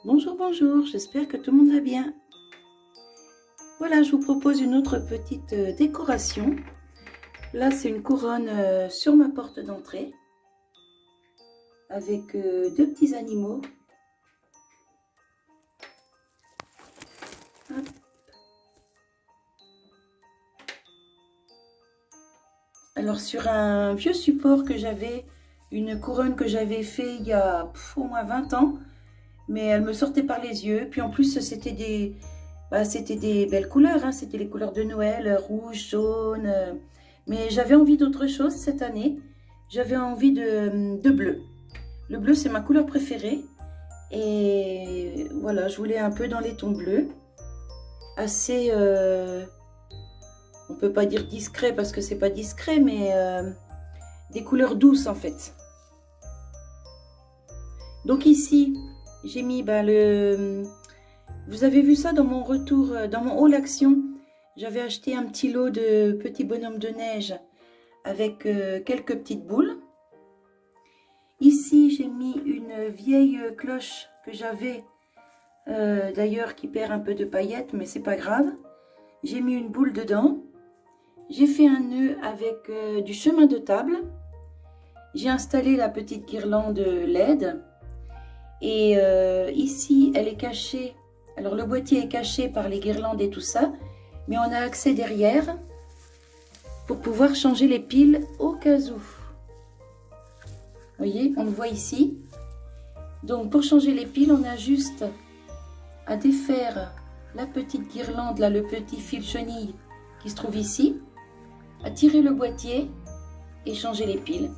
Bonjour, bonjour, j'espère que tout le monde va bien. Voilà, je vous propose une autre petite décoration. Là, c'est une couronne sur ma porte d'entrée avec deux petits animaux. Hop. Alors, sur un vieux support que j'avais, une couronne que j'avais fait il y a au moins 20 ans, mais elle me sortait par les yeux. Puis en plus, c'était des belles couleurs, hein. C'était les couleurs de Noël, rouge, jaune. Mais j'avais envie d'autre chose cette année. J'avais envie de bleu. Le bleu, c'est ma couleur préférée. Et voilà, je voulais un peu dans les tons bleus. Assez, on peut pas dire discret parce que c'est pas discret, mais des couleurs douces en fait. Donc ici, j'ai mis vous avez vu ça dans mon retour, dans mon haul action. J'avais acheté un petit lot de petits bonhommes de neige avec quelques petites boules. Ici, j'ai mis une vieille cloche que j'avais, d'ailleurs, qui perd un peu de paillettes, mais c'est pas grave. J'ai mis une boule dedans. J'ai fait un nœud avec du chemin de table. J'ai installé la petite guirlande LED. Et ici, elle est cachée. Alors, le boîtier est caché par les guirlandes et tout ça. Mais on a accès derrière pour pouvoir changer les piles au cas où. Vous voyez, on le voit ici. Donc, pour changer les piles, on a juste à défaire la petite guirlande, là, le petit fil chenille qui se trouve ici, à tirer le boîtier et changer les piles.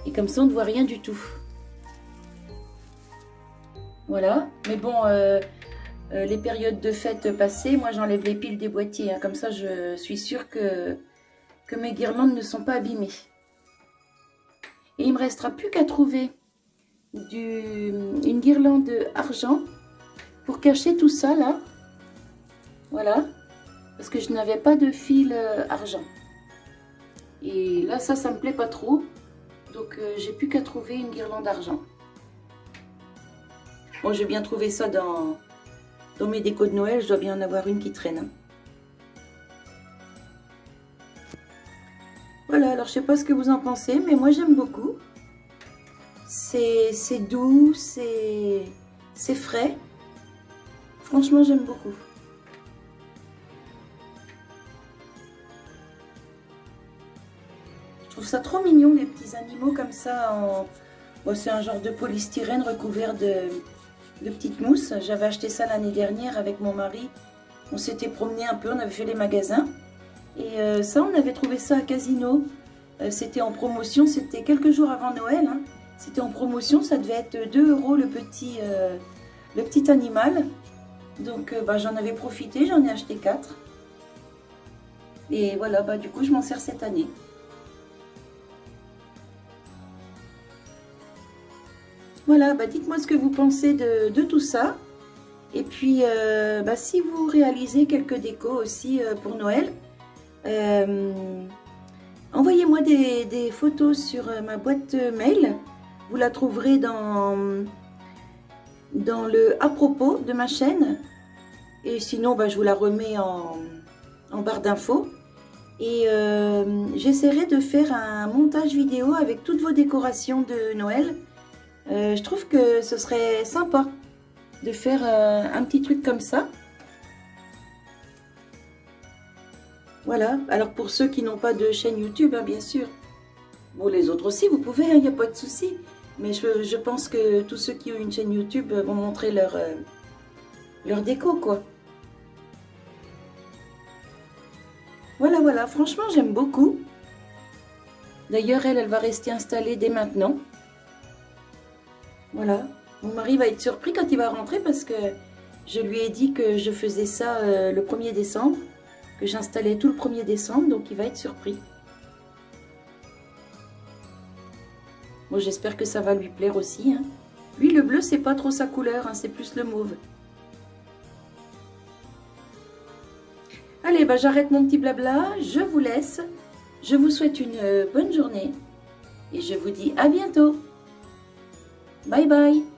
Et comme ça, on ne voit rien du tout. Voilà. Mais bon, les périodes de fête passées, moi, j'enlève les piles des boîtiers. Hein. Comme ça, je suis sûre que mes guirlandes ne sont pas abîmées. Et il ne me restera plus qu'à trouver une guirlande argent pour cacher tout ça là. Voilà. Parce que je n'avais pas de fil argent. Et là, ça me plaît pas trop. Donc, j'ai plus qu'à trouver une guirlande argent. Bon, j'ai bien trouvé ça dans mes décos de Noël. Je dois bien en avoir une qui traîne. Voilà, alors je sais pas ce que vous en pensez, mais moi j'aime beaucoup. C'est doux, c'est frais. Franchement, j'aime beaucoup. Je trouve ça trop mignon, les petits animaux comme ça. Bon, c'est un genre de polystyrène recouvert de petites mousses. J'avais acheté ça l'année dernière avec mon mari. On s'était promené un peu, on avait fait les magasins. Et ça, on avait trouvé ça à Casino. C'était en promotion, c'était quelques jours avant Noël. Hein. C'était en promotion, ça devait être 2 € le petit animal. Donc j'en avais profité, j'en ai acheté 4. Et voilà, du coup je m'en sers cette année. Voilà, dites-moi ce que vous pensez de tout ça. Et puis si vous réalisez quelques décos aussi pour Noël, envoyez-moi des photos sur ma boîte mail. Vous la trouverez dans le à propos de ma chaîne. Et sinon, je vous la remets en barre d'infos. Et j'essaierai de faire un montage vidéo avec toutes vos décorations de Noël. Je trouve que ce serait sympa de faire un petit truc comme ça. Voilà, alors pour ceux qui n'ont pas de chaîne YouTube, hein, bien sûr. Bon, les autres aussi, vous pouvez, il n'y a pas de souci. Mais je pense que tous ceux qui ont une chaîne YouTube vont montrer leur déco, quoi. Voilà, franchement, j'aime beaucoup. D'ailleurs, elle va rester installée dès maintenant. Voilà, mon mari va être surpris quand il va rentrer parce que je lui ai dit que je faisais ça le 1er décembre. Que j'installais tout le 1er décembre, donc il va être surpris. Bon, j'espère que ça va lui plaire aussi. Hein. Lui, le bleu, c'est pas trop sa couleur, hein, c'est plus le mauve. Allez, j'arrête mon petit blabla, je vous laisse. Je vous souhaite une bonne journée et je vous dis à bientôt. Bye bye.